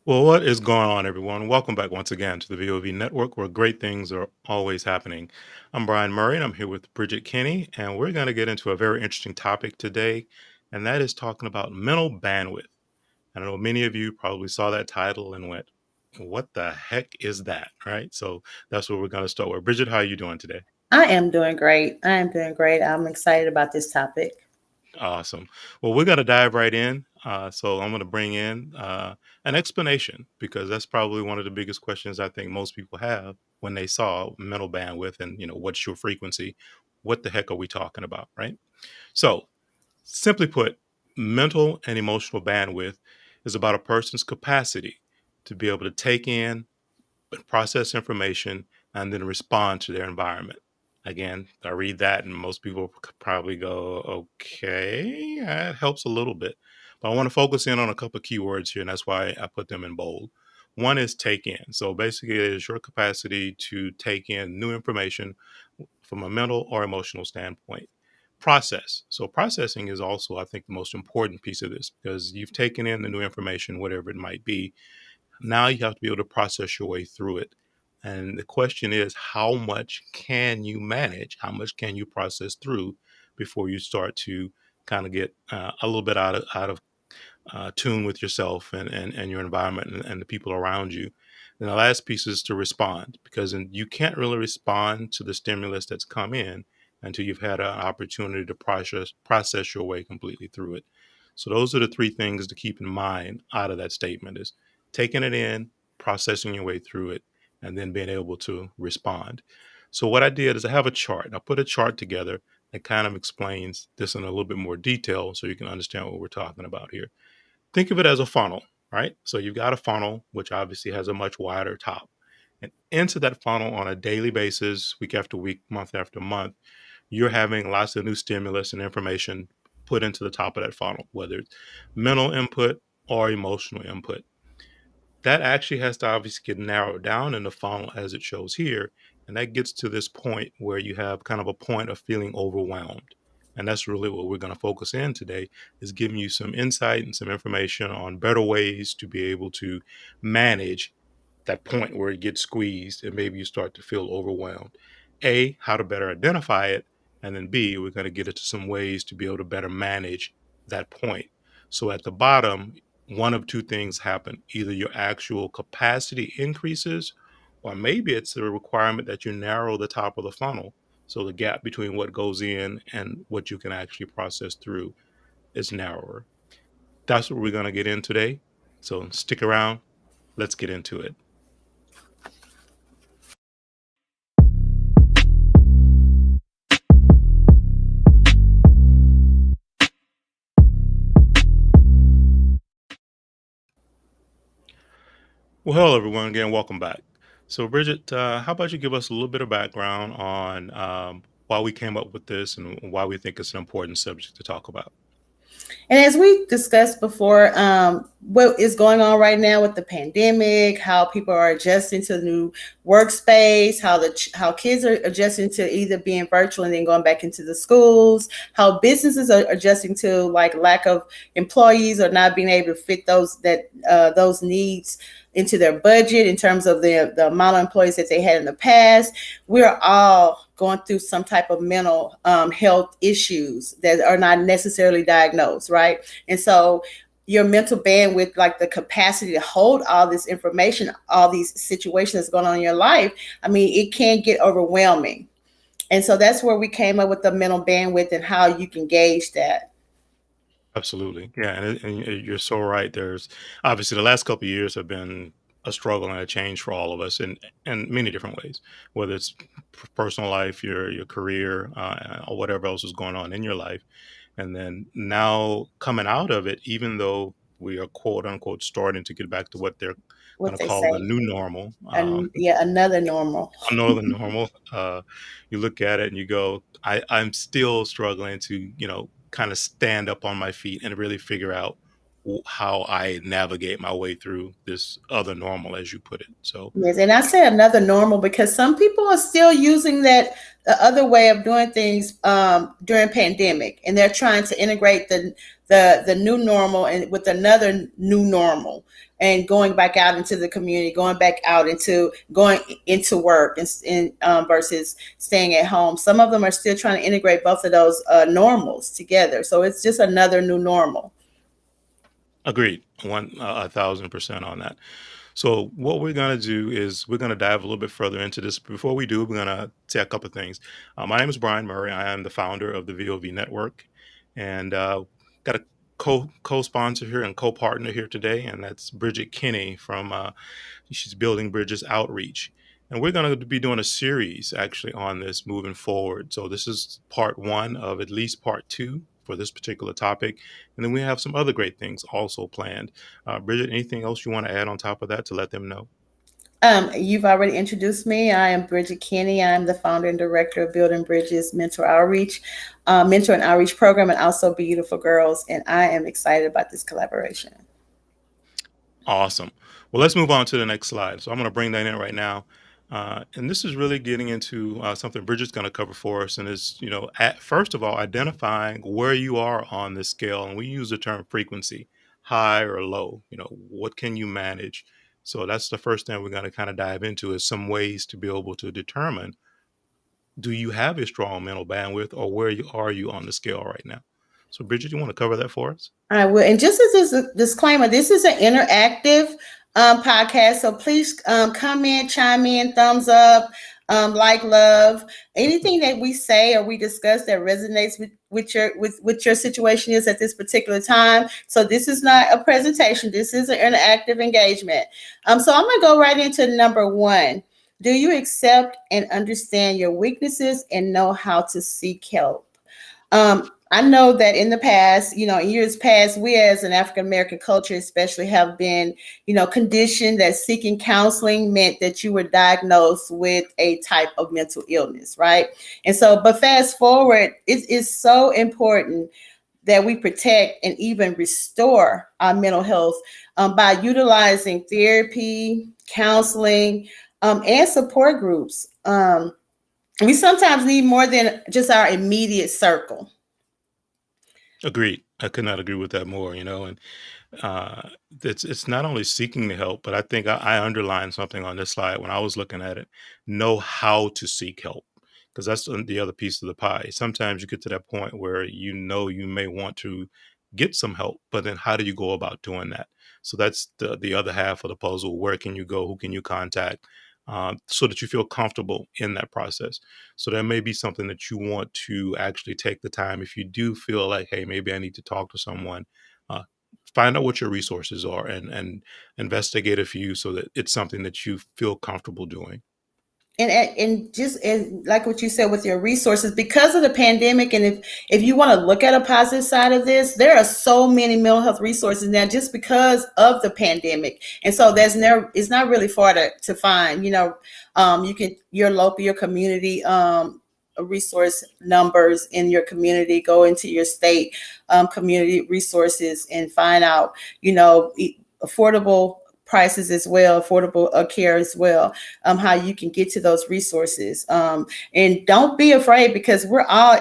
Well, what is going on, everyone? Welcome back once again to the VOV Network, where great things are always happening. I'm Brian Murray, and I'm here with Bridget Kinney, and we're going to get into a very interesting topic today, and that is talking about mental bandwidth. I know many of you probably saw that title and went, "What the heck is that?" Right? So that's what we're going to start with. Bridget, how are you doing today? I am doing great. I am doing great. I'm excited about this topic. Awesome. Well, we're going to dive right in. So I'm going to bring in an explanation because that's probably one of the biggest questions I think most people have when they saw mental bandwidth and, what's your frequency? What the heck are we talking about? Right. So, simply put, mental and emotional bandwidth is about a person's capacity to be able to take in process information, and then respond to their environment. Again, I read that and most people could probably go, okay, that helps a little bit. But I want to focus in on a couple of keywords here, and that's why I put them in bold. One is take in. So basically, it is your capacity to take in new information from a mental or emotional standpoint. Process. So, processing is also, I think, the most important piece of this because you've taken in the new information, whatever it might be, now you have to be able to process your way through it. And the question is, how much can you manage? How much can you process through before you start to kind of get a little bit out of tune with yourself and your environment and the people around you? And the last piece is to respond because you can't really respond to the stimulus that's come in until you've had an opportunity to process your way completely through it. So those are the three things to keep in mind out of that statement: is taking it in, processing your way through it, and then being able to respond. So what I did is I have a chart. I put a chart together that kind of explains this in a little bit more detail so you can understand what we're talking about here. Think of it as a funnel, right? So you've got a funnel, which obviously has a much wider top. And into that funnel on a daily basis, week after week, month after month, you're having lots of new stimulus and information put into the top of that funnel, whether it's mental input or emotional input. That actually has to obviously get narrowed down in the funnel as it shows here. And that gets to this point where you have kind of a point of feeling overwhelmed. And that's really what we're going to focus in today, is giving you some insight and some information on better ways to be able to manage that point where it gets squeezed and maybe you start to feel overwhelmed. A, how to better identify it. And then B, we're going to get into some ways to be able to better manage that point. So at the bottom, one of two things happen: either your actual capacity increases, or maybe it's a requirement that you narrow the top of the funnel. So the gap between what goes in and what you can actually process through is narrower. That's what we're going to get in today. So stick around. Let's get into it. Well, hello, everyone. Again, welcome back. So, Bridget, how about you give us a little bit of background on why we came up with this and why we think it's an important subject to talk about? And as we discussed before, what is going on right now with the pandemic, how people are adjusting to the new workspace, how kids are adjusting to either being virtual and then going back into the schools, how businesses are adjusting to like lack of employees or not being able to fit those needs into their budget in terms of the amount of employees that they had in the past. We're all going through some type of mental health issues that are not necessarily diagnosed, right? And so your mental bandwidth, like the capacity to hold all this information, all these situations going on in your life, I mean, it can get overwhelming. And so that's where we came up with the mental bandwidth and how you can gauge that. Absolutely. Yeah. And you're so right. There's obviously the last couple of years have been a struggle and a change for all of us in many different ways, whether it's personal life, your career, or whatever else is going on in your life. And then now coming out of it, even though we are quote unquote starting to get back to what they're going What to they call the say, new normal, and yeah, another normal. another normal, you look at it and you go, I'm still struggling to, kind of stand up on my feet and really figure out how I navigate my way through this other normal, as you put it. So Yes, and I say another normal because some people are still using that the other way of doing things during pandemic, and they're trying to integrate the new normal and with another new normal, and going back out into the community, going back out into going into work, and versus staying at home. Some of them are still trying to integrate both of those normals together. So it's just another new normal. agreed, 1,000% on that. So what we're going to do is we're going to dive a little bit further into this. Before we do, we're going to say a couple of things. My name is Brian Murray. I am the founder of the VOV Network, and got a co-sponsor here and co-partner here today, and that's Bridget Kinney from she's Building Bridges Outreach. And we're going to be doing a series actually on this moving forward. So this is part one of at least part two for this particular topic. And then we have some other great things also planned. Bridget, anything else you want to add on top of that to let them know? You've already introduced me. I am Bridget Kenny. I'm the founder and director of Building Bridges Mentor and Outreach Program, and also Beautiful Girls. And I am excited about this collaboration. Awesome. Well, let's move on to the next slide. So I'm going to bring that in right now. And this is really getting into something Bridget's going to cover for us. And is, first of all, identifying where you are on this scale. And we use the term frequency, high or low. What can you manage? So that's the first thing we're going to kind of dive into is some ways to be able to determine, do you have a strong mental bandwidth or are you on the scale right now? So Bridget, you want to cover that for us? I will. And just as a disclaimer, this is an interactive podcast. So please come in, chime in, thumbs up, like, love. Anything that we say or we discuss that resonates with your situation is at this particular time. So this is not a presentation. This is an interactive engagement. So I'm going to go right into number one. Do you accept and understand your weaknesses and know how to seek help? I know that in the past, in years past, we as an African American culture, especially, have been, conditioned that seeking counseling meant that you were diagnosed with a type of mental illness, right? And so, but fast forward, it is so important that we protect and even restore our mental health by utilizing therapy, counseling, and support groups. We sometimes need more than just our immediate circle. Agreed. I could not agree with that more, and it's not only seeking the help, but I think I underlined something on this slide when I was looking at it. Know how to seek help, because that's the other piece of the pie. Sometimes you get to that point where you may want to get some help, but then how do you go about doing that? So that's the other half of the puzzle. Where can you go? Who can you contact? So that you feel comfortable in that process. So that may be something that you want to actually take the time. If you do feel like, hey, maybe I need to talk to someone, uh, find out what your resources are and investigate a few so that it's something that you feel comfortable doing. And just like what you said with your resources, because of the pandemic, and if you want to look at a positive side of this, there are so many mental health resources now just because of the pandemic. And so it's not really far to find. You can your community resource numbers in your community, go into your state community resources and find out affordable prices as well, affordable care as well, how you can get to those resources. And don't be afraid, because we're all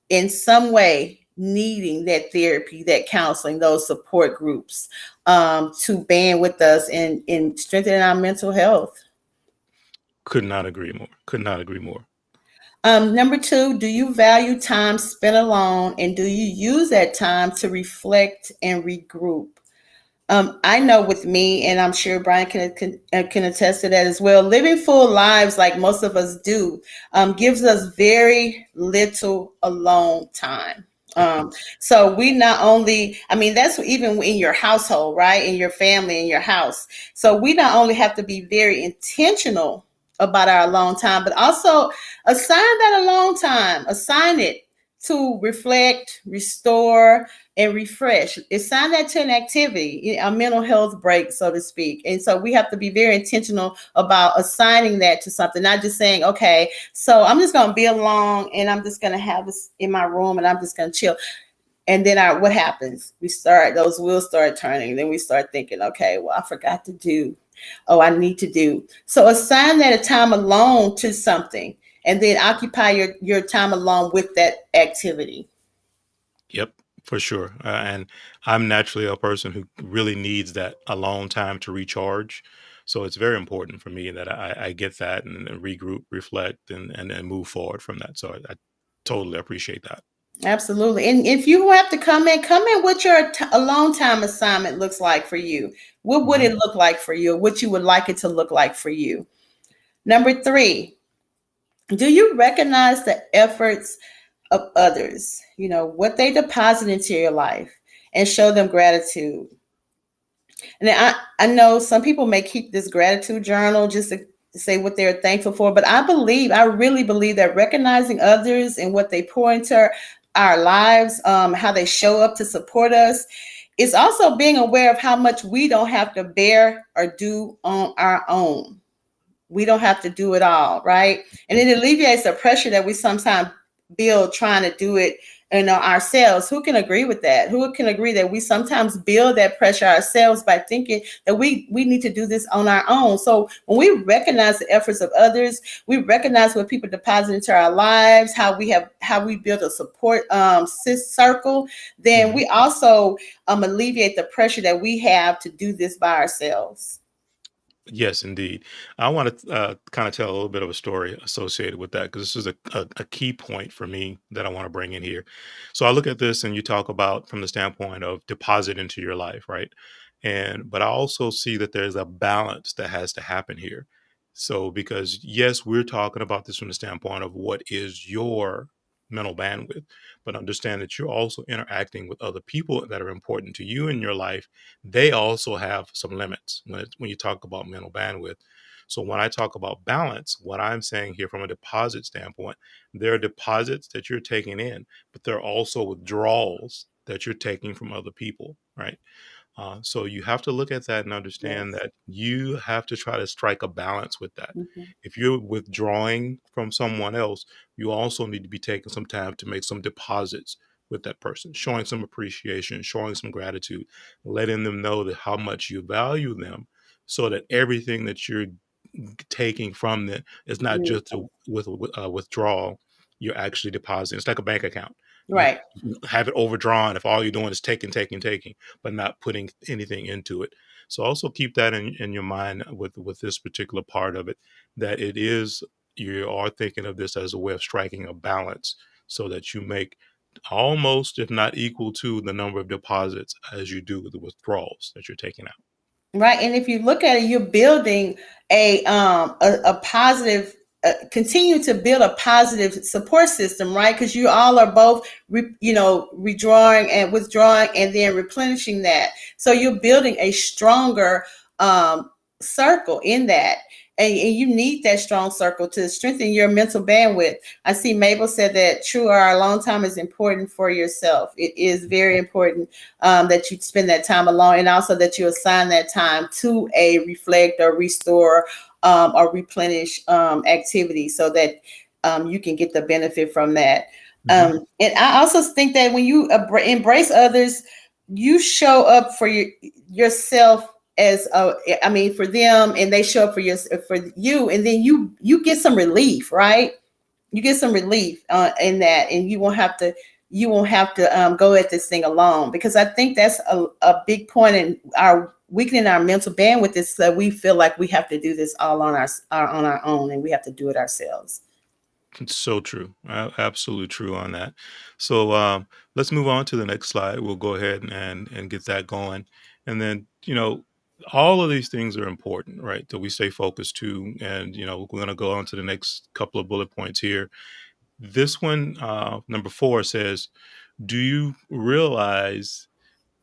in some way needing that therapy, that counseling, those support groups to band with us and strengthen our mental health. Could not agree more. Could not agree more. Number two, do you value time spent alone, and do you use that time to reflect and regroup? I know with me, and I'm sure Brian can attest to that as well. Living full lives like most of us do gives us very little alone time. So we not only, that's even in your household, right? In your family, in your house. So we not only have to be very intentional about our alone time, but also assign that alone time. Assign it to reflect, restore, and refresh. Assign that to an activity, a mental health break, so to speak. And so we have to be very intentional about assigning that to something, not just saying, okay, so I'm just going to be alone and I'm just going to have this in my room and I'm just going to chill. And then what happens? We start, those wheels start turning. Then we start thinking, okay, well, I forgot to do. Oh, I need to do. So assign that a time alone to something, and then occupy your time alone with that activity. Yep, for sure. And I'm naturally a person who really needs that alone time to recharge. So it's very important for me that I get that and regroup, reflect, and move forward from that. So I totally appreciate that. Absolutely. And if you have to come in what your alone time assignment looks like for you. What would Mhm. it look like for you? What you would like it to look like for you? Number three, do you recognize the efforts of others? You know, what they deposit into your life, and show them gratitude. And I know some people may keep this gratitude journal just to say what they're thankful for, but I really believe that recognizing others and what they pour into our lives, how they show up to support us, is also being aware of how much we don't have to bear or do on our own. We don't have to do it all, right? And it alleviates the pressure that we sometimes build trying to do it, ourselves. Who can agree with that? Who can agree that we sometimes build that pressure ourselves by thinking that we need to do this on our own? So when we recognize the efforts of others, we recognize what people deposit into our lives, how we build a support circle, then Mhm. we also alleviate the pressure that we have to do this by ourselves. Yes, indeed. I want to kind of tell a little bit of a story associated with that because this is a key point for me that I want to bring in here. So I look at this and you talk about from the standpoint of deposit into your life, right? But I also see that there's a balance that has to happen here. So because yes, we're talking about this from the standpoint of what is your mental bandwidth, but understand that you're also interacting with other people that are important to you in your life. They also have some limits when you talk about mental bandwidth. So when I talk about balance, what I'm saying here from a deposit standpoint, there are deposits that you're taking in, but there are also withdrawals that you're taking from other people, right? So you have to look at that and understand Yes. that you have to try to strike a balance with that. Mhm. If you're withdrawing from someone else, you also need to be taking some time to make some deposits with that person, showing some appreciation, showing some gratitude, letting them know that how much you value them, so that everything that you're taking from them is not just a withdrawal. You're actually depositing. It's like a bank account. You Right. have it overdrawn if all you're doing is taking, taking, taking, but not putting anything into it. So also keep that in your mind with this particular part of it, that it is you are thinking of this as a way of striking a balance so that you make almost, if not equal to, the number of deposits as you do with the withdrawals that you're taking out. Right. And if you look at it, you're building a positive, continue to build a positive support system, right? Because you all are both, redrawing and withdrawing and then replenishing that. So you're building a stronger um, circle in that. And you need that strong circle to strengthen your mental bandwidth. I see Mabel said that true or alone time is important for yourself. It is very important that you spend that time alone, and also that you assign that time to a reflect or restore or replenish activity, so that you can get the benefit from that. Mhm. And I also think that when you embrace others, you show up for yourself as I mean for them, and they show up for you, and then you get some relief, right? You get some relief in that, and you won't have to go at this thing alone, because I think that's a big point in our weakening our mental bandwidth, is that we feel like we have to do this all on our own, and we have to do it ourselves. It's so true. Absolutely true on that. So let's move on to the next slide. We'll go ahead and get that going. And then, all of these things are important, right? That we stay focused to. And, we're going to go on to the next couple of bullet points here. This one, number 4, says, do you realize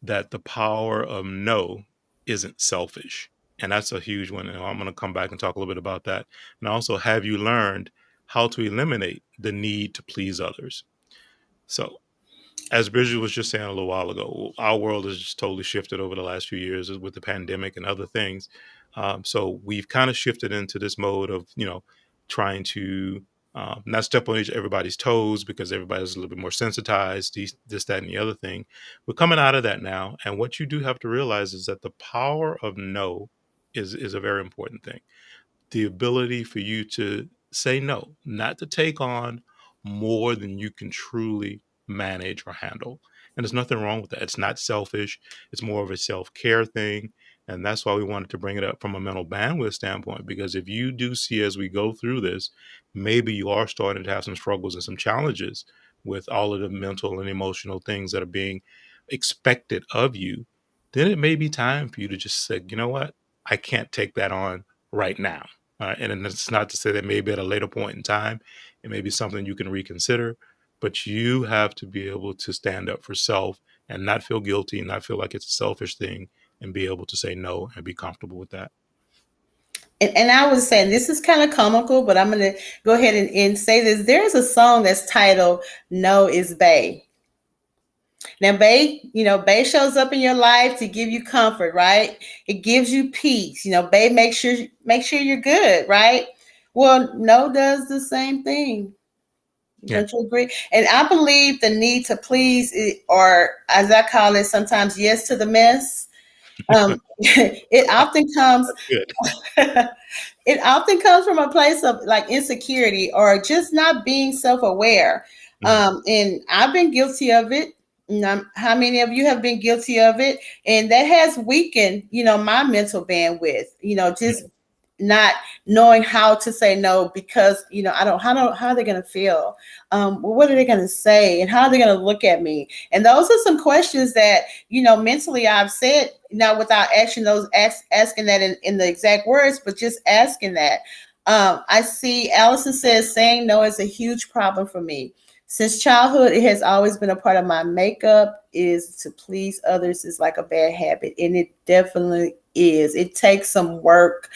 that the power of no isn't selfish? And that's a huge one. And I'm going to come back and talk a little bit about that. And also, have you learned how to eliminate the need to please others? So, as Bridget was just saying a little while ago, our world has just totally shifted over the last few years with the pandemic and other things. So we've kind of shifted into this mode of, trying to Not step on everybody's toes because everybody's a little bit more sensitized, this, that, and the other thing. We're coming out of that now. And what you do have to realize is that the power of no is a very important thing. The ability for you to say no, not to take on more than you can truly manage or handle. And there's nothing wrong with that. It's not selfish, it's more of a self care thing. And that's why we wanted to bring it up from a mental bandwidth standpoint. Because if you do see as we go through this, maybe you are starting to have some struggles and some challenges with all of the mental and emotional things that are being expected of you, then it may be time for you to just say, you know what? I can't take that on right now. And it's not to say that maybe at a later point in time, it may be something you can reconsider, but you have to be able to stand up for self and not feel guilty, not feel like it's a selfish thing, and be able to say no and be comfortable with that. And I was saying this is kind of comical, but I'm going to go ahead and say this. There's a song that's titled "No Is Bay." Now, Bay, Bay shows up in your life to give you comfort, right? It gives you peace. Bay make sure you're good, right? Well, no does the same thing. Yeah. Don't you agree? And I believe the need to please, or as I call it sometimes, yes to the mess. It often comes That's good. it often comes from a place of like insecurity or just not being self-aware. Mhm. And I've been guilty of it. How many of you have been guilty of it? And that has weakened, my mental bandwidth. Just not knowing how to say no because I don't how are they going to feel, what are they going to say, and how are they going to look at me? And those are some questions that mentally I've said, not without asking that in the exact words, but just asking that. I see Allison says saying no is a huge problem for me. Since childhood, it has always been a part of my makeup. Is to please others is like a bad habit, and it definitely is. It takes some work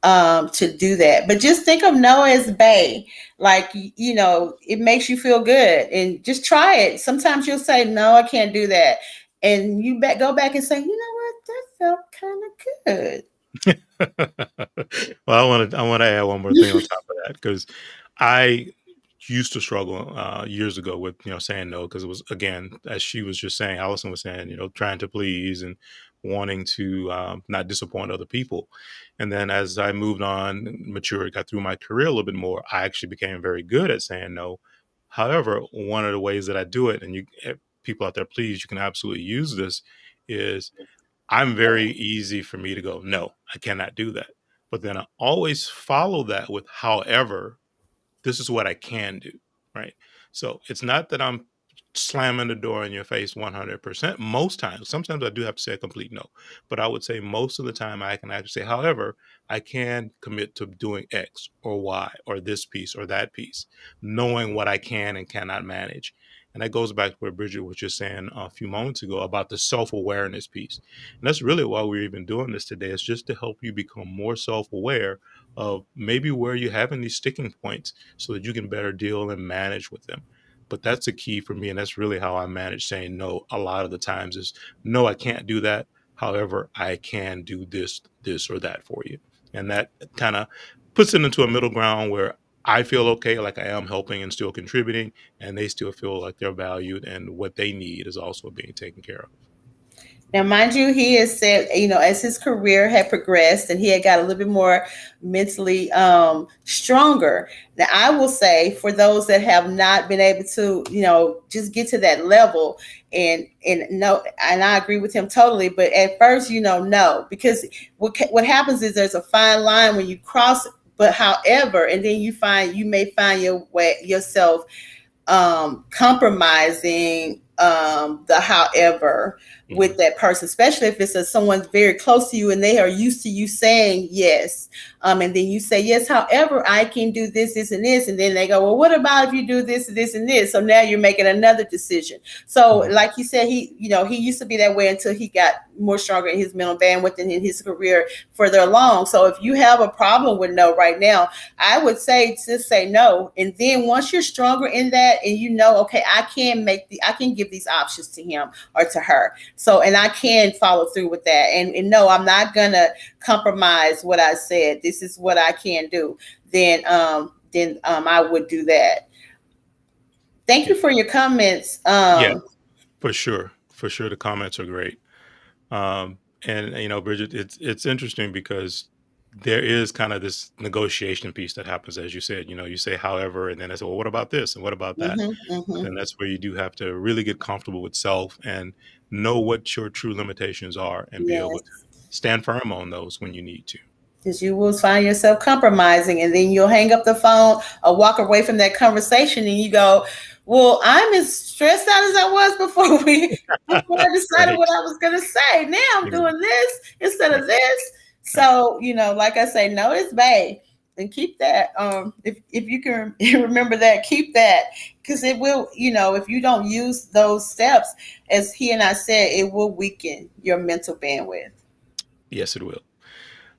to do that. But just think of no as bay. Like, it makes you feel good and just try it. Sometimes you'll say, no, I can't do that. And you go back and say, you know what, that felt kind of good. Well, I want to add one more thing on top of that because I used to struggle years ago with saying no because it was, again, as she was just saying, Allison was saying, trying to please and wanting to not disappoint other people. And then as I moved on, matured, got through my career a little bit more, I actually became very good at saying no. However, one of the ways that I do it, and people out there, please, you can absolutely use this, is I'm very easy for me to go, no, I cannot do that. But then I always follow that with, however, this is what I can do, right? So it's not that I'm slamming the door in your face 100%. Most times, sometimes I do have to say a complete no, but I would say most of the time I can actually say, however, I can commit to doing X or Y or this piece or that piece, knowing what I can and cannot manage. And that goes back to what Bridget was just saying a few moments ago about the self awareness piece. And that's really why we're even doing this today, is just to help you become more self aware of maybe where you're having these sticking points so that you can better deal and manage with them. But that's the key for me. And that's really how I manage saying no a lot of the times is, no, I can't do that. However, I can do this, or that for you. And that kind of puts it into a middle ground where I feel okay, like I am helping and still contributing, and they still feel like they're valued and what they need is also being taken care of. Now, mind you, he has said, as his career had progressed and he had got a little bit more mentally stronger. Now, I will say for those that have not been able to, just get to that level, and no, and I agree with him totally. But at first, no, because what happens is there's a fine line when you cross. But however, and then you may find yourself compromising the however with Mhm. that person, especially if it's someone very close to you and they are used to you saying yes. And then you say, yes, however, I can do this, and this. And then they go, well, what about if you do this, and this? So now you're making another decision. So, Mhm. like you said, he used to be that way until he got more stronger in his mental bandwidth and in his career further along. So, if you have a problem with no right now, I would say just say no. And then once you're stronger in that and okay, I can give these options to him or to her. So, and I can follow through with that. And no, I'm not gonna compromise what I said. This is what I can do. Then then I would do that. Thank Yeah. you for your comments. Yeah, for sure. For sure. The comments are great. And Bridget, it's interesting because there is kind of this negotiation piece that happens, as you said. You say however, and then I say, well, what about this and what about that? Hmm. Hmm. Then that's where you do have to really get comfortable with self and know what your true limitations are and be able to Yes. stand firm on those when you need to. Because you will find yourself compromising, and then you'll hang up the phone or walk away from that conversation, and you go, "Well, I'm as stressed out as I was before I decided Right. what I was going to say. Now I'm Exactly. doing this instead Right. of this." Right. So like I say, notice, babe, and keep that. If you can remember that, keep that, because it will. If you don't use those steps, as he and I said, it will weaken your mental bandwidth. Yes, it will.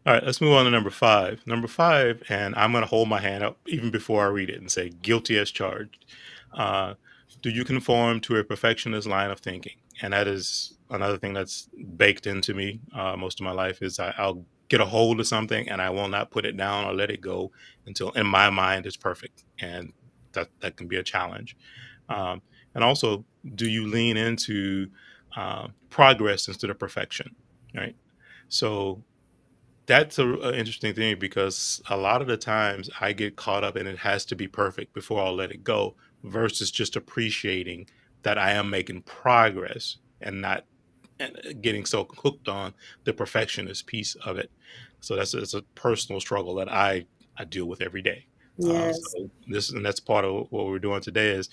All right, let's move on to number five. Number five, and I'm going to hold my hand up even before I read it and say guilty as charged. Uh, do you conform to a perfectionist line of thinking? And that is another thing that's baked into me most of my life is I'll get a hold of something and I will not put it down or let it go until in my mind it's perfect. And that can be a challenge. Um, and also, do you lean into progress instead of perfection? Right. So that's a interesting thing because a lot of the times I get caught up in it has to be perfect before I'll let it go versus just appreciating that I am making progress and not getting so hooked on the perfectionist piece of it. So it's a personal struggle that I deal with every day. Yes. So that's part of what we're doing today is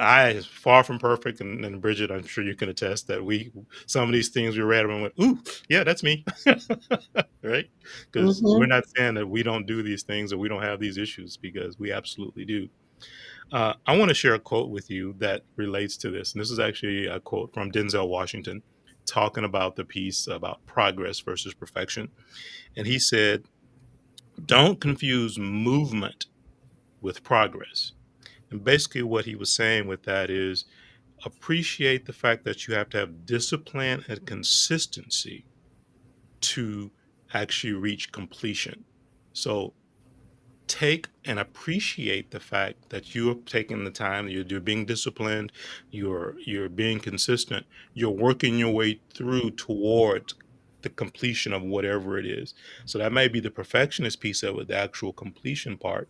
I is far from perfect, and Bridget, I'm sure you can attest that we some of these things we read and went, "Ooh, yeah, that's me," right? Because we're Hmm. not saying that we don't do these things or we don't have these issues, because we absolutely do. I want to share a quote with you that relates to this, and this is actually a quote from Denzel Washington talking about the piece about progress versus perfection, and he said, "Don't confuse movement with progress." And basically, what he was saying with that is appreciate the fact that you have to have discipline and consistency to actually reach completion. So take and appreciate the fact that you're taking the time, you're being disciplined, you're being consistent, you're working your way through towards the completion of whatever it is. So that may be the perfectionist piece of it, the actual completion part,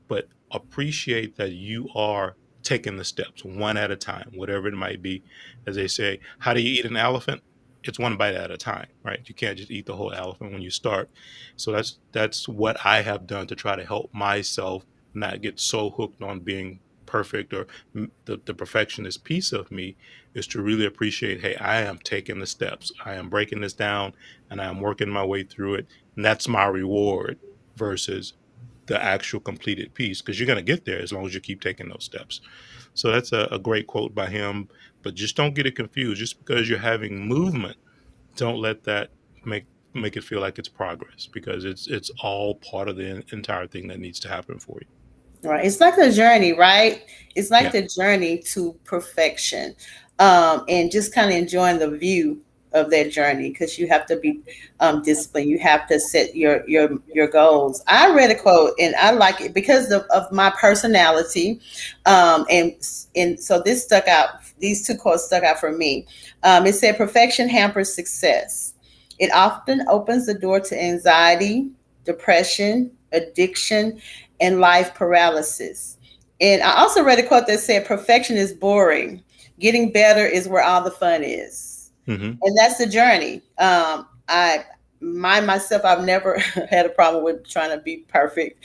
but appreciate that you are taking the steps one at a time, whatever it might be. As they say, how do you eat an elephant? It's one bite at a time, right? You can't just eat the whole elephant when you start. So that's what I have done to try to help myself not get so hooked on being perfect or the perfectionist piece of me is to really appreciate, hey, I am taking the steps. I am breaking this down and I am working my way through it. And that's my reward versus the actual completed piece, because you're going to get there as long as you keep taking those steps. So that's a great quote by him. But just don't get it confused. Just because you're having movement, don't let that make it feel like it's progress, because it's all part of the entire thing that needs to happen for you. Right. It's like the journey, right? It's like Yeah. the journey to perfection. And just kind of enjoying the view of that journey, because you have to be disciplined. You have to set your goals. I read a quote and I like it because of my personality. And so this stuck out. These two quotes stuck out for me. It said, "Perfection hampers success. It often opens the door to anxiety, depression, addiction, and life paralysis." And I also read a quote that said, "Perfection is boring. Getting better is where all the fun is." Hmm. And that's the journey. I myself, I've never had a problem with trying to be perfect,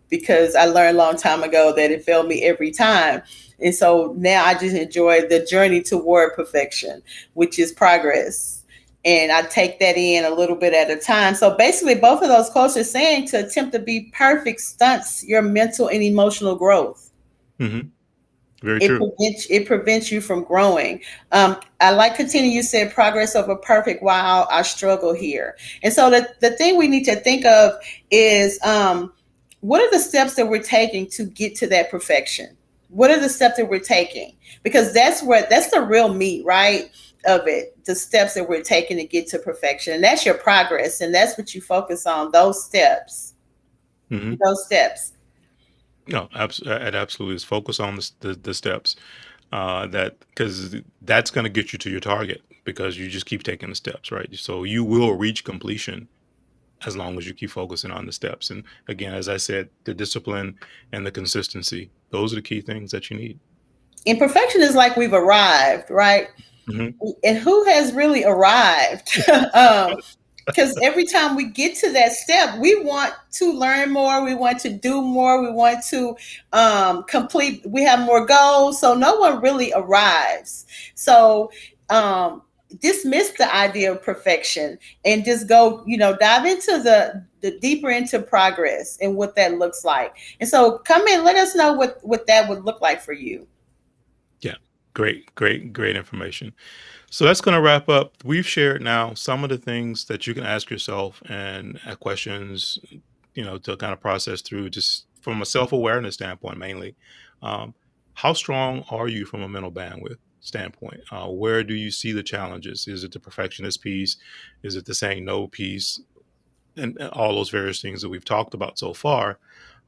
because I learned a long time ago that it failed me every time. And so now I just enjoy the journey toward perfection, which is progress. And I take that in a little bit at a time. So basically, both of those quotes are saying to attempt to be perfect stunts your mental and emotional growth. Hmm. Very It true. prevents you from growing. I like continue. You said progress over perfect. Wow, I struggle here. And so the thing we need to think of is, what are the steps that we're taking to get to that perfection? What are the steps that we're taking? Because that's the real meat, right? Of it, the steps that we're taking to get to perfection, and that's your progress, and that's what you focus on. Those steps. Hmm. those steps. No, it absolutely is. Focus on the steps. That because that's going to get you to your target because you just keep taking the steps, right? So you will reach completion as long as you keep focusing on the steps. And again, as I said, the discipline and the consistency, those are the key things that you need. And perfection is like we've arrived, right? Hmm. And who has really arrived? Because every time we get to that step, we want to learn more, we want to do more, we want to complete, we have more goals. So no one really arrives. So um, dismiss the idea of perfection and just go, dive into the deeper into progress and what that looks like. And so come in, let us know what that would look like for you. Yeah, great information. So that's going to wrap up. We've shared now some of the things that you can ask yourself and questions, to kind of process through just from a self awareness standpoint, mainly. Um, how strong are you from a mental bandwidth standpoint? Where do you see the challenges? Is it the perfectionist piece? Is it the saying no piece? And all those various things that we've talked about so far.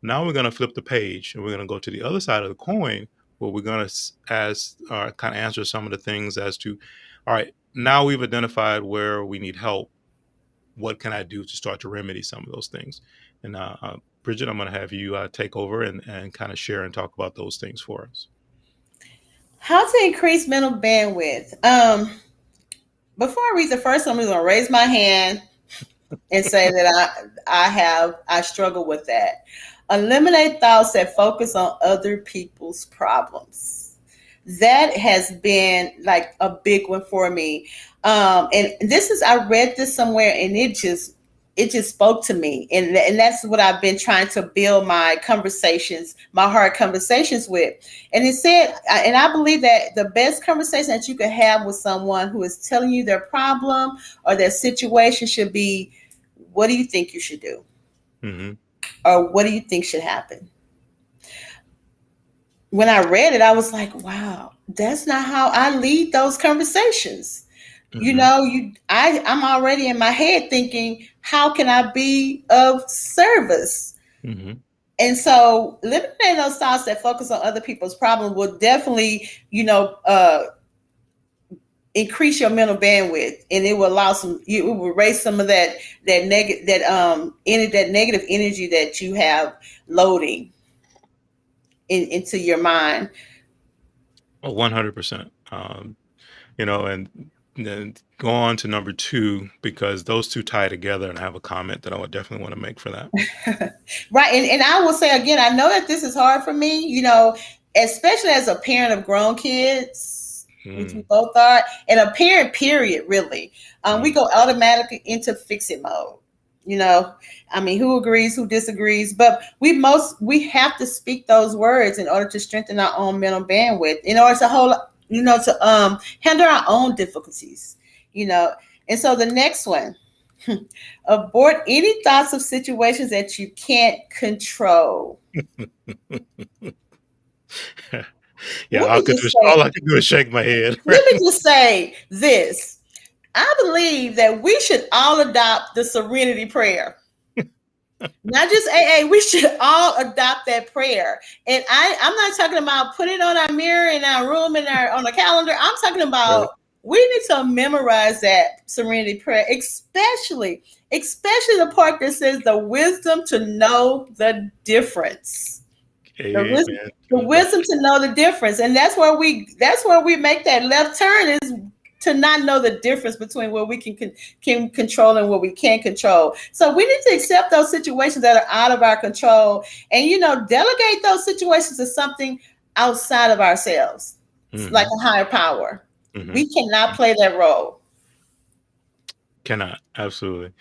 Now we're going to flip the page and we're going to go to the other side of the coin where we're going to ask kind of answer some of the things as to, all right, now we've identified where we need help. What can I do to start to remedy some of those things? And Bridget, I'm going to have you take over and kind of share and talk about those things for us. How to increase mental bandwidth. Before I read the first one, I'm going to raise my hand and say that I struggle with that. Eliminate thoughts that focus on other people's problems. That has been like a big one for me. And this is, I read this somewhere and it just spoke to me, and that's what I've been trying to build my conversations, my hard conversations with. And it said, and I believe that the best conversation that you could have with someone who is telling you their problem or their situation should be, what do you think you should do, Hmm. or what do you think should happen? When I read it, I was like, wow, that's not how I lead those conversations. Hmm. I'm already in my head thinking, how can I be of service? Hmm. And so eliminating those thoughts that focus on other people's problems will definitely, increase your mental bandwidth, and it will it will raise some of that negative that negative energy that you have loading into your mind. Well, 100%. And then go on to number two, because those two tie together, and I have a comment that I would definitely want to make for that. Right. And I will say again, I know that this is hard for me, especially as a parent of grown kids, which we Mm, both are, and a parent, period, really. We mm, go automatically into fixing mode. You know, I mean, who agrees, who disagrees, but we have to speak those words in order to strengthen our own mental bandwidth, in order to handle our own difficulties, you know. And so the next one, abort any thoughts of situations that you can't control. yeah, Let me just all say, I can do is shake my head. let me Right? just say this. I believe that we should all adopt the serenity prayer. Not just AA, we should all adopt that prayer. And I'm not talking about put it on our mirror in our room in our on a calendar. I'm talking Right. about we need to memorize that serenity prayer, especially the part that says the wisdom to know the difference. The wisdom, Amen the to that. wisdom to know the difference. And that's where we make that left turn, is to not know the difference between what we can control and what we can't control. So we need to accept those situations that are out of our control, and delegate those situations to something outside of ourselves, like Hmm. a higher power. Hmm. We cannot play that role. Cannot, absolutely.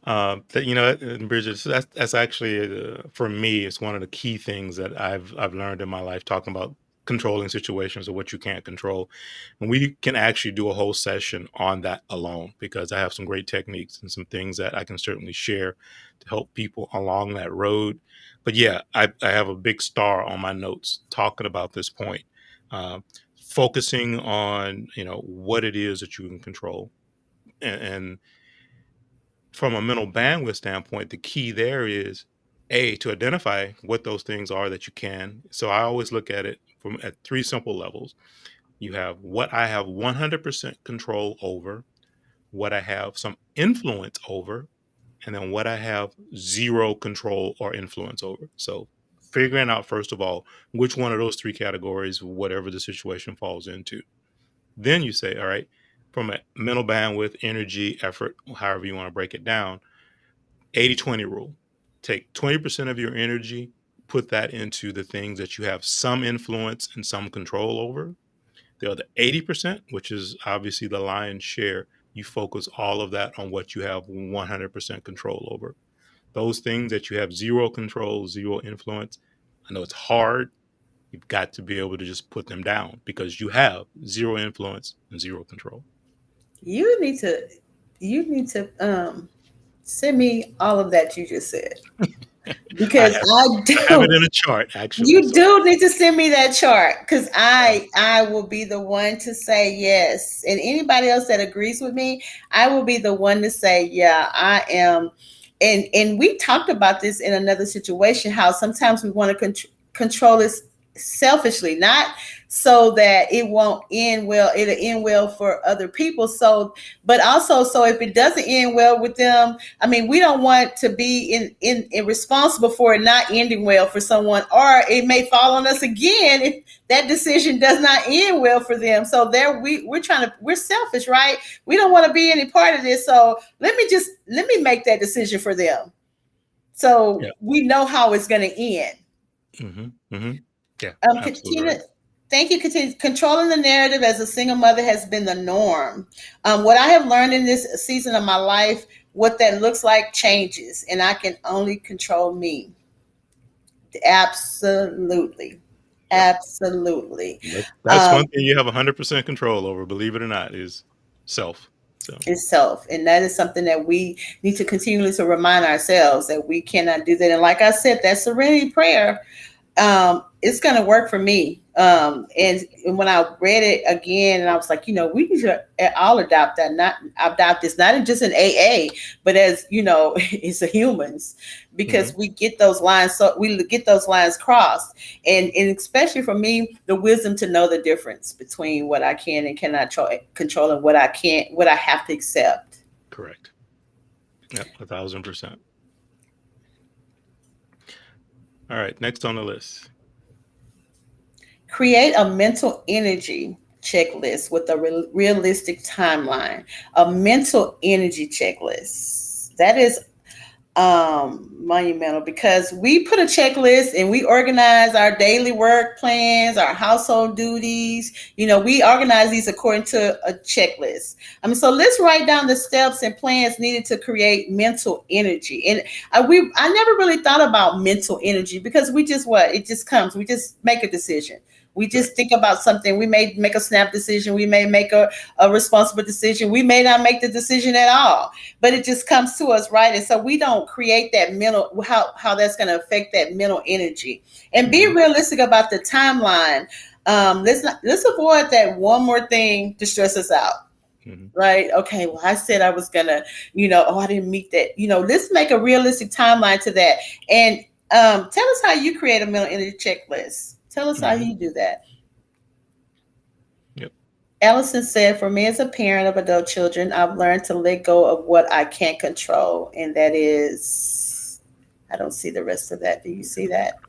And Bridget, so that's actually for me, it's one of the key things that I've learned in my life, talking about controlling situations or what you can't control. And we can actually do a whole session on that alone, because I have some great techniques and some things that I can certainly share to help people along that road. But yeah, I have a big star on my notes talking about this point, uh, focusing on what it is that you can control, and from a mental bandwidth standpoint, the key there is to identify what those things are that you can. So I always look at it from at three simple levels. You have what I have 100% control over, what I have some influence over, and then what I have zero control or influence over. So figuring out, first of all, which one of those three categories, whatever the situation falls into. Then you say, all right, from a mental bandwidth, energy, effort, however you want to break it down, 80-20 rule. Take 20% of your energy, put that into the things that you have some influence and some control over. The other 80%, which is obviously the lion's share, you focus all of that on what you have 100% control over. Those things that you have zero control, zero influence, I know it's hard. You've got to be able to just put them down because you have zero influence and zero control. You need to send me all of that you just said, I because have I I have it do. in a chart actually. You So do need to send me that chart, because yeah, I will be the one to say yes, and anybody else that agrees with me, I will be the one to say, yeah, I am. And we talked about this in another situation, how sometimes we want to control this selfishly, not so that it won't end well, it'll end well for other people. So, but also, so if it doesn't end well with them, I mean, we don't want to be in responsible for it not ending well for someone, or it may fall on us again if that decision does not end well for them. So there, we're selfish, right? We don't want to be any part of this. So let me make that decision for them, so yeah, we know how it's going to end. hmm yeah, absolutely Katina, right. thank you. Katina, controlling the narrative as a single mother has been the norm. What I have learned in this season of my life, what that looks like changes, and I can only control me. Absolutely. Yep. Absolutely. That's Um, one thing you have 100% control over, believe it or not, is self. So, Itself. And that is something that we need to continually to remind ourselves that we cannot do that. And like I said, that serenity prayer, it's going to work for me. And when I read it again, and I was like, we need to all adopt that, not adopt this, not just in AA, but as it's a humans, hmm because we get those lines, so we get those lines crossed, and especially for me, the wisdom to know the difference between what I can and cannot control, and what I can't, what I have to accept. correct. Yep, 1,000%. All right, next on the list. Create a mental energy checklist with a realistic timeline. A mental energy checklist. That is monumental, because we put a checklist and we organize our daily work plans, our household duties. We organize these according to a checklist. So let's write down the steps and plans needed to create mental energy. And I never really thought about mental energy, because we just, what it just comes, we just make a decision. We Right. just think about something. We may make a snap decision. We may make a responsible decision. We may not make the decision at all, but it just comes to us, right? And so we don't create that mental, how that's going to affect that mental energy, and be hmm realistic about the timeline. Let's avoid that one more thing to stress us out, hmm right? Okay, well, I said I was gonna, oh, I didn't meet that. Let's make a realistic timeline to that. And tell us how you create a mental energy checklist. Tell us how hmm you do that. Yep. Allison said, for me as a parent of adult children, I've learned to let go of what I can't control. And that is, I don't see the rest of that. Do you see that?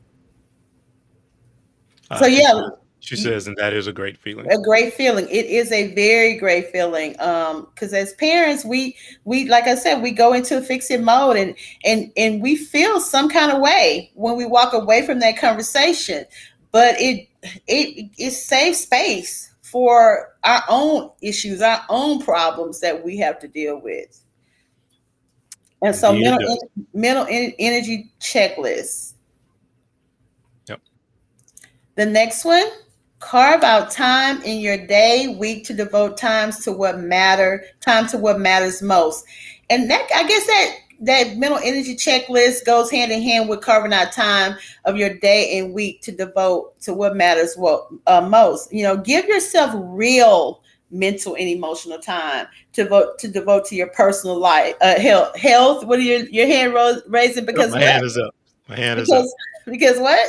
So, She yeah, says, and that is a great feeling. a great feeling. It is a very great feeling. Because as parents, we like I said, we go into fix it mode, and we feel some kind of way when we walk away from that conversation. But it saves space for our own issues, our own problems that we have to deal with. And so Indeed, it does. energy checklist. Yep. The next one, carve out time in your day, week to devote time to what matters most. And that, I guess, that mental energy checklist goes hand in hand with carving out time of your day and week to devote to what matters most. Give yourself real mental and emotional time to devote to your personal life, health. What are your hand raising? Yep, Because my what? hand is up. My hand is up Because what?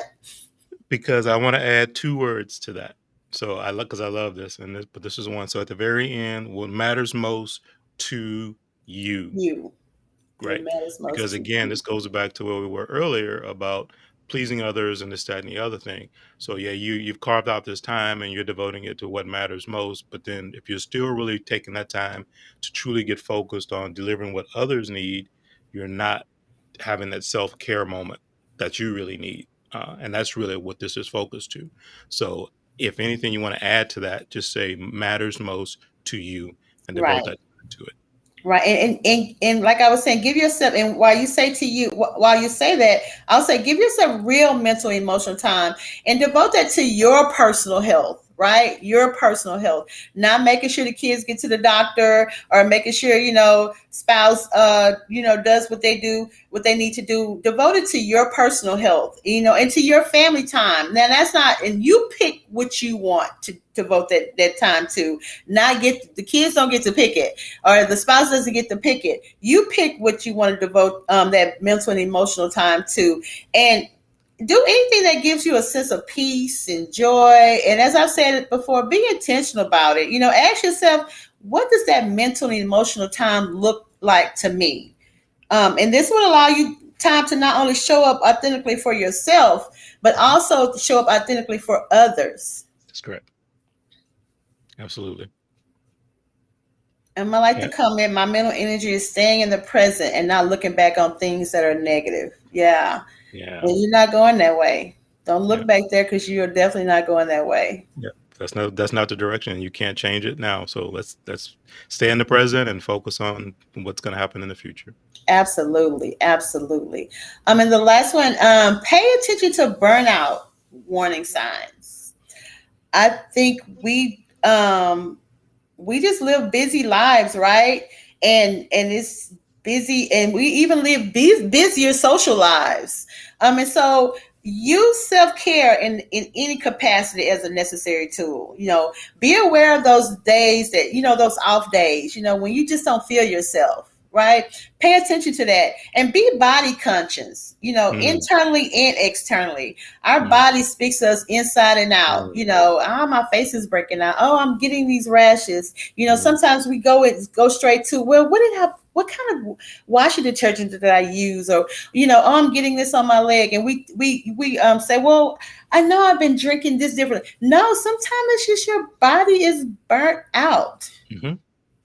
because I want to add two words to that. So I love because I love this, but this is one. So at the very end, what matters most to you, You. What right? matters Because most to again, you. this goes back to where we were earlier about pleasing others and this, that, and the other thing. So yeah, you've carved out this time and you're devoting it to what matters most. But then if you're still really taking that time to truly get focused on delivering what others need, you're not having that self-care moment that you really need. And that's really what this is focused to. So if anything you want to add to that, just say matters most to you and devote Right. that time to it. Right. And like I was saying, give yourself, and while you say to you, while you say that, I'll say, give yourself real mental, emotional time and devote that to your personal health, right? Your personal health, not making sure the kids get to the doctor or making sure, spouse, does what they do, what they need to do. Devote it to your personal health, and to your family time. Now that's not, and you pick what you want to devote that time to. Not get the kids don't get to pick it, or the spouse doesn't get to pick it. You pick what you want to devote that mental and emotional time to, and do anything that gives you a sense of peace and joy. And as I've said it before, be intentional about it. Ask yourself, what does that mental and emotional time look like to me? And this will allow you time to not only show up authentically for yourself, but also to show up authentically for others. That's correct. Absolutely. I like Yeah. to comment, my mental energy is staying in the present and not looking back on things that are negative. Yeah. Yeah. And you're not going that way. Don't Yeah. look back there because you're definitely not going that way. Yeah. That's not the direction. You can't change it now. So let's stay in the present and focus on what's going to happen in the future. Absolutely. Absolutely. And the last one, pay attention to burnout warning signs. I think we just live busy lives, right? And it's busy, and we even live busier social lives. And so use self-care in any capacity as a necessary tool. Be aware of those days that, those off days, when you just don't feel yourself, right? Pay attention to that and be body conscious, Mm, internally and externally. Our mm, body speaks to us inside and out. mm, Oh, my face is breaking out. Oh, I'm getting these rashes. mm, Sometimes we go straight to, well, what kind of washing detergent did I use? Or, oh, I'm getting this on my leg. And we say, well, I know I've been drinking this different. No, sometimes it's just your body is burnt out. hmm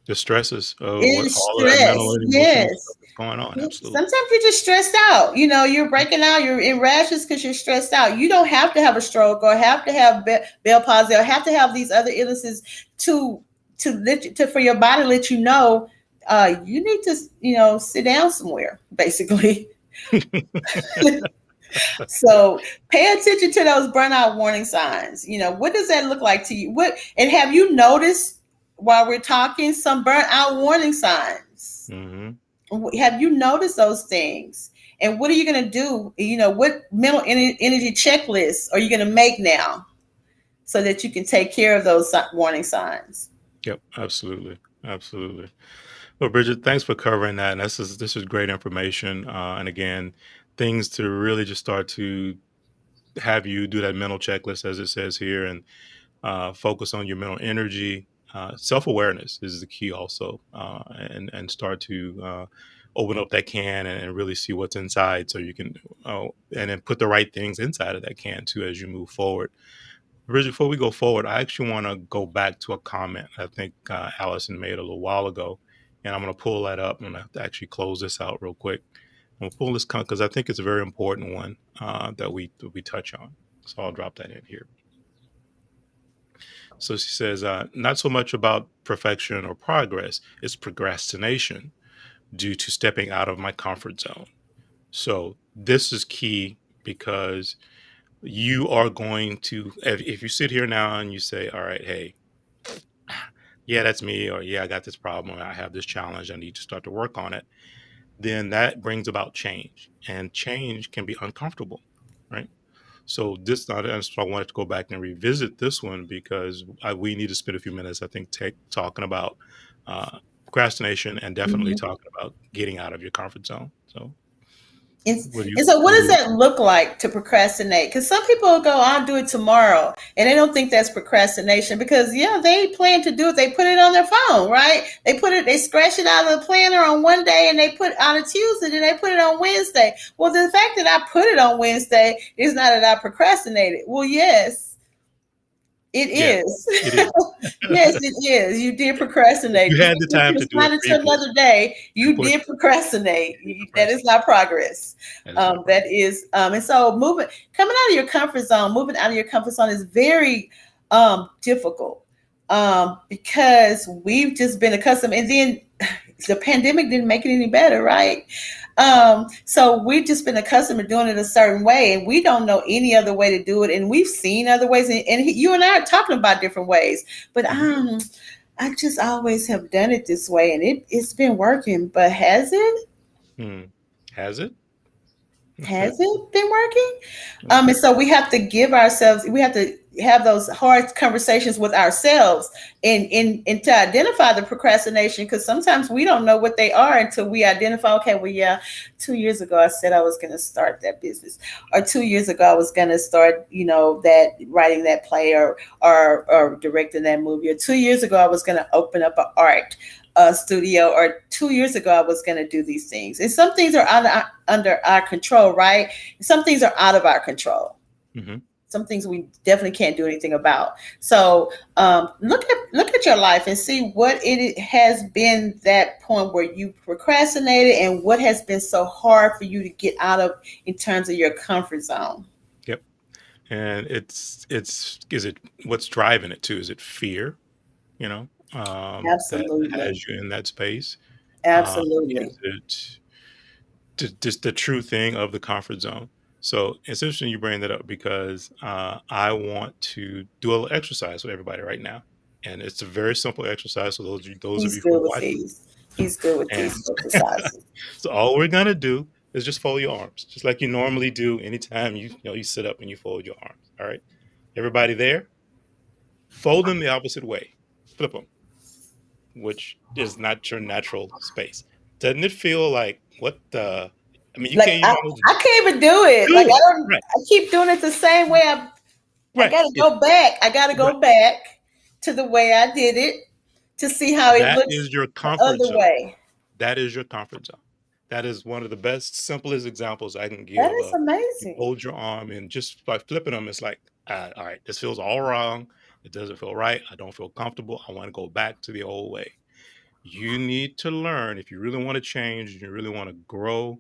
The stresses of what It's all of that mental stress. and emotional Yes. stuff is going on. Absolutely. Sometimes you're just stressed out. You're breaking out. You're in rashes because you're stressed out. You don't have to have a stroke or have to have Bell palsy or have to have these other illnesses to for your body to let you know you need to sit down somewhere, basically. So pay attention to those burnout warning signs. What does that look like to you? And have you noticed while we're talking some burnout warning signs? hmm Have you noticed those things? And what are you going to do? What mental energy checklists are you going to make now so that you can take care of those warning signs? Yep. Absolutely. Absolutely. Well, Bridget, thanks for covering that. And this is great information. And again, things to really just start to have you do that mental checklist, as it says here, and focus on your mental energy. Self awareness is the key, also, and start to open up that can and really see what's inside, so you can, and then put the right things inside of that can too as you move forward. Bridget, before we go forward, I actually want to go back to a comment I think Allison made a little while ago, and I'm going to pull that up. I'm going to actually close this out real quick. I'm going to pull this because I think it's a very important one that we touch on. So I'll drop that in here. So she says, not so much about perfection or progress, it's procrastination due to stepping out of my comfort zone. So this is key because you are going to, if you sit here now and you say, all right, hey, yeah, that's me, or yeah, I got this problem, or I have this challenge, I need to start to work on it, then that brings about change. And change can be uncomfortable, right? So that's why I wanted to go back and revisit this one because we need to spend a few minutes, I think, talking about procrastination and definitely Mhm. talking about getting out of your comfort zone. So And, What do you and so, what what do does you that look like to procrastinate? Because some people will go, "I'll do it tomorrow," and they don't think that's procrastination because, yeah, they plan to do it. They put it on their phone, right? They scratch it out of the planner on one day, and they put it on a Tuesday, and they put it on Wednesday. Well, the fact that I put it on Wednesday is not that I procrastinated. Well, yes, it Yeah, is. it is. Yes, it is. You did If procrastinate. you Just had the because time you to do it assign it to previously another day, and you put did procrastinate. That is procrastinate, not progress. that is not That progress. is, and so coming out of your comfort zone, moving out of your comfort zone is very difficult because we've just been accustomed, and then the pandemic didn't make it any better, right? So we've just been accustomed to doing it a certain way, and we don't know any other way to do it. And we've seen other ways, and you and I are talking about different ways. But Mhm. I just always have done it this way, and it's been working. But has it? Mm. Has it? Has it been working? Mm. And so we have to we have to have those hard conversations with ourselves and to identify the procrastination because sometimes we don't know what they are until we identify, okay, well, yeah, 2 years ago I said I was going to start that business, or 2 years ago I was going to start, that writing that play or directing that movie, or 2 years ago I was going to open up an art studio, or 2 years ago I was going to do these things. And some things are under our control, right? Some things are out of our control. Mhm. Some things we definitely can't do anything about. So look at your life and see what it has been, that point where you procrastinated, and what has been so hard for you to get out of in terms of your comfort zone. Yep. And it's is it what's driving it too? Is it fear, that Absolutely. has you in that space? Absolutely. Is it just the true thing of the comfort zone? So it's interesting you bring that up because I want to do a little exercise with everybody right now, and it's a very simple exercise. So those of He's you who good are with watching, these. He's good with and these exercises. so all we're gonna do is just fold your arms, just like you normally do anytime you sit up and you fold your arms. All right, everybody there, fold them the opposite way, flip them, which is not your natural space. Doesn't it feel like what the? I mean, you Like can't even I, almost I can't even do it. Like do I it. don't. Right, I keep doing it the same way. I right. gotta go back. I gotta Right. go back to the way I did it to see how it That looks is your the comfort other zone. way. That is your comfort zone. That is one of the best, simplest examples I can That give is of you amazing. hold your arm and just by flipping them, it's like, all right, this feels all wrong. It doesn't feel right. I don't feel comfortable. I want to go back to the old way. You need to learn if you really want to change, you really want to grow,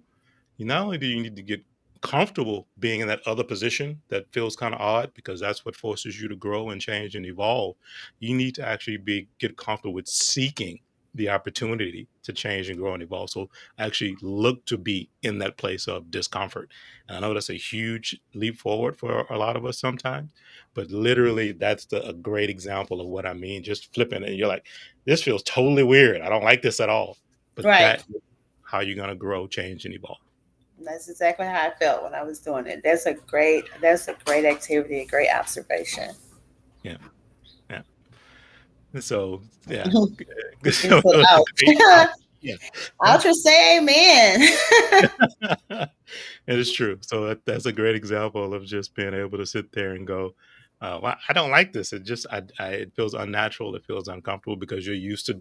not only do you need to get comfortable being in that other position that feels kind of odd because that's what forces you to grow and change and evolve, you need to actually get comfortable with seeking the opportunity to change and grow and evolve. So actually look to be in that place of discomfort. And I know that's a huge leap forward for a lot of us sometimes, but literally that's a great example of what I mean. Just flipping it, and you're like, this feels totally weird. I don't like this at all. But Right. that is how you're gonna grow, change, and evolve. That's exactly how I felt when I was doing it. That's a great activity, a great observation. Yeah, yeah. So yeah, You can so say it's a great ouch. yeah, yeah. Ouch or say amen. It is true. So that's a great example of just being able to sit there and go, "Well, I don't like this. It feels unnatural. It feels uncomfortable because you're used to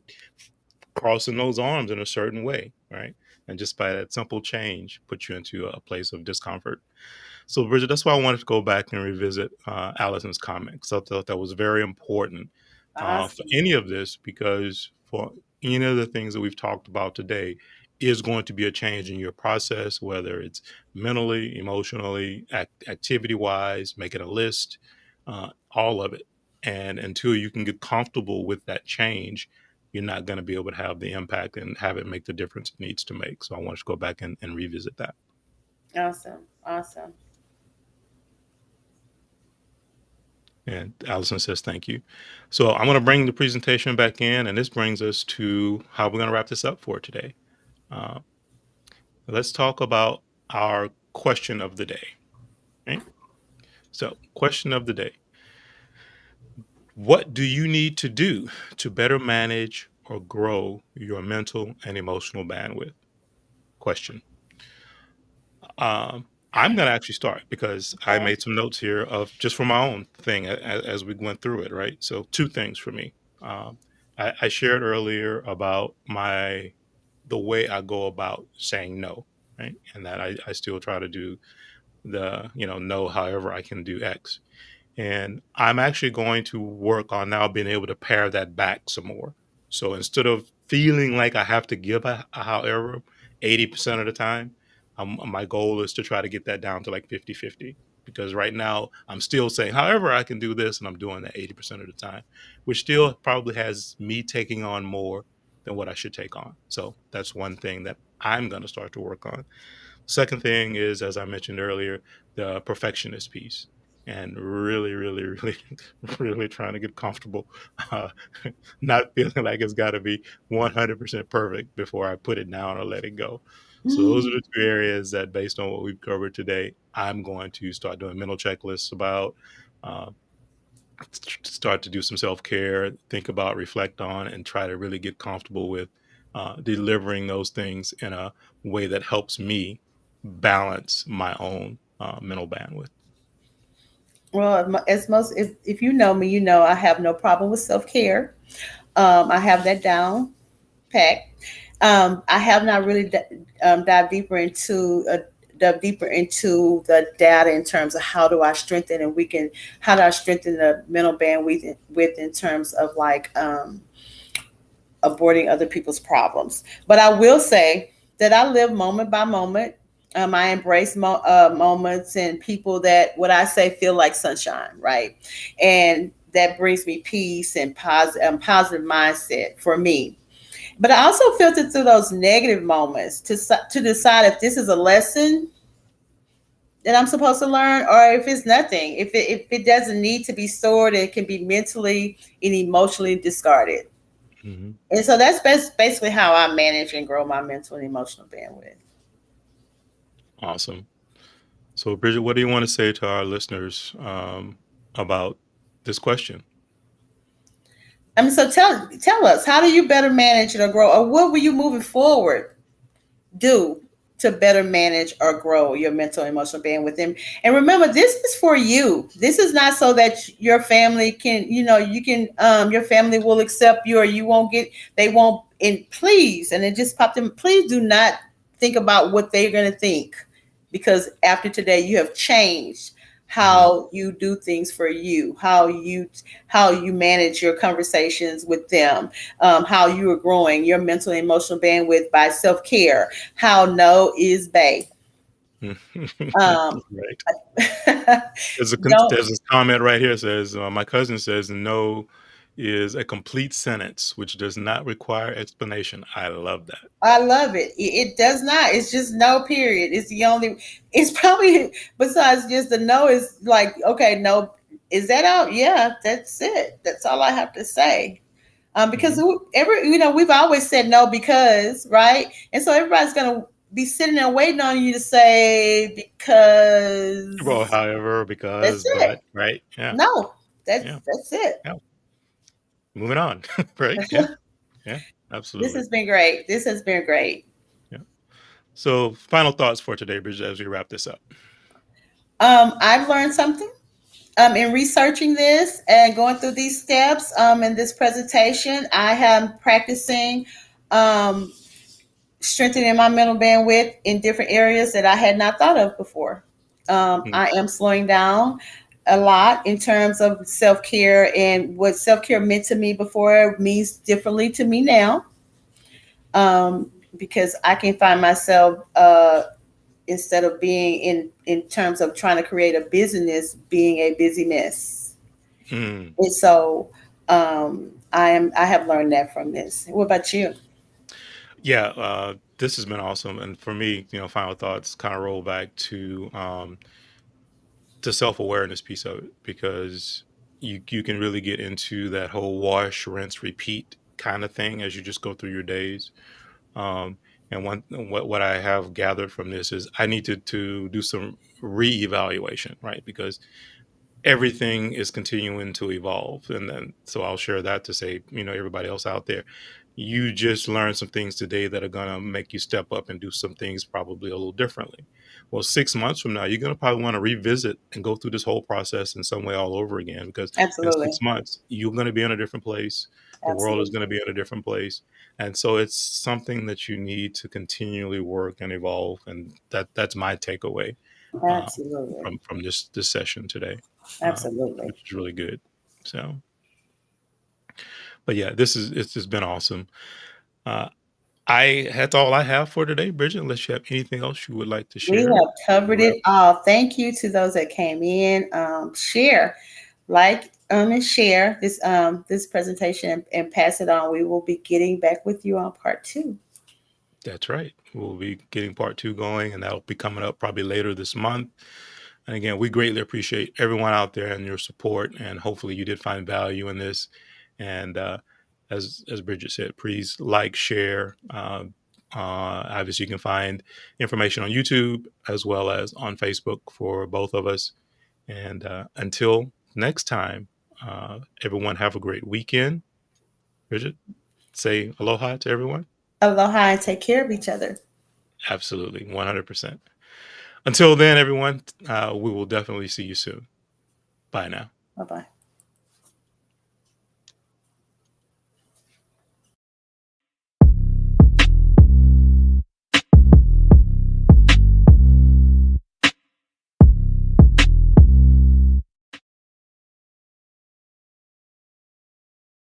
crossing those arms in a certain way, right? And just by that simple change, put you into a place of discomfort. So, Bridget, that's why I wanted to go back and revisit Allison's comment because I thought that was very important for Awesome. any of this because for any of the things that we've talked about today is going to be a change in your process, whether it's mentally, emotionally, activity wise, making a list, all of it. And until you can get comfortable with that change, you're not going to be able to have the impact and have it make the difference it needs to make. So I want to go back and revisit that. Awesome. Awesome. And Allison says, thank you. So I'm going to bring the presentation back in, and this brings us to how we're going to wrap this up for today. Uh, let's talk about our question of the day. Right? So, question of the day: what do you need to do to better manage or grow your mental and emotional bandwidth? Question. I'm gonna actually start because I made some notes here of just for my own thing as we went through it, right? So two things for me. Um, I shared earlier about the way I go about saying no, right? And that I still try to do no, however I can do X. And I'm actually going to work on now being able to pare that back some more. So instead of feeling like I have to give a however 80% of the time, my goal is to try to get that down to like 50-50. Because right now I'm still saying, however, I can do this, and I'm doing that 80% of the time, which still probably has me taking on more than what I should take on. So that's one thing that I'm going to start to work on. Second thing is, as I mentioned earlier, the perfectionist piece, and really, really, really, really trying to get comfortable, uh, not feeling like it's got to be 100% perfect before I put it down or let it go. So those are Mm. the two areas that, based on what we've covered today, I'm going to start doing mental checklists about. Uh, Start to do some self-care, think about, reflect on, and try to really get comfortable with delivering those things in a way that helps me balance my own mental bandwidth. Well, as most, if you know me, you know I have no problem with self care. I have that down packed. I have not really dived deeper into dug deeper into the data in terms of how do I strengthen and weaken, how do I strengthen the mental bandwidth with in terms of like aborting other people's problems. But I will say that I live moment by moment. I embrace moments and people that what I say feel like sunshine, right? And that brings me peace and positive mindset for me. But I also filter through those negative moments to decide if this is a lesson that I'm supposed to learn or if it's nothing. If it doesn't need to be stored, it can be mentally and emotionally discarded. Hmm. And so that's basically how I manage and grow my mental and emotional bandwidth. Awesome. So, Bridget, what do you want to say to our listeners about this question? I mean, so tell us, how do you better manage it or grow, or what were you moving forward do to better manage or grow your mental and emotional bandwidth? And remember, this is for you. This is not so that your family can, you can, your family will accept you or you won't get, they won't. And please, and it just popped in, please do not think about what they're going to think, because after today you have changed Hmm. how you do things for you, how you manage your conversations with them, how you are growing your mental and emotional bandwidth by self-care, how no is bay. um Right. don't There's a comment right here that says, my cousin says, no is a complete sentence which does not require explanation. I love that. I love it. It does not. It's just no period. It's the only. It's probably besides just the no is like okay no. Is that out? Yeah, that's it. That's all I have to say. Because Hmm. we've always said no because right, and so everybody's gonna be sitting there waiting on you to say Well, because. however, That's because, it. but, right? Yeah, No, yeah, that's it. yeah. Moving on, right? Yeah, yeah, This absolutely. has been great. This has been great. Yeah. So, final thoughts for today, Bridget, as we wrap this up. I've learned something in researching this and going through these steps in this presentation. I am practicing um, strengthening my mental bandwidth in different areas that I had not thought of before. Mm, I am slowing down a lot in terms of self care, and what self care meant to me before means differently to me now. Because I can find myself instead of being in terms of trying to create a business, being a busyness. mm. And so I have learned that from this. What about you? Yeah, this has been awesome. And for me, final thoughts kind of roll back to the self awareness piece of it, because you can really get into that whole wash, rinse, repeat kind of thing as you just go through your days. Um, and what I have gathered from this is I need to do some reevaluation, right? Because everything is continuing to evolve. And then, so I'll share that to say, everybody else out there, you just learned some things today that are going to make you step up and do some things probably a little differently. Well, 6 months from now, you're going to probably want to revisit and go through this whole process in some way all over again, because in Absolutely. 6 months, you're going to be in a different place. The world is Absolutely. going to be in a different place. And so it's something that you need to continually work and evolve. And that's my takeaway uh, Absolutely. from this session today, uh, Absolutely. which is really good. So, but yeah, it's just been awesome. Uh, that's all I have for today, Bridget. Unless you have anything else you would like to We share, have covered wrap. it all. Thank you to those that came in. Share, and share this presentation, and pass it on. We will be getting back with you on part two. That's right. We'll be getting part two going, and that'll be coming up probably later this month. And again, we greatly appreciate everyone out there and your support. And hopefully, you did find value in this. And as Bridget said, please like, share. Obviously, you can find information on YouTube as well as on Facebook for both of us. And until next time, everyone have a great weekend. Bridget, say aloha to everyone. Aloha, and take care of each other. Absolutely, 100%. Until then, everyone, we will definitely see you soon. Bye now. Bye bye.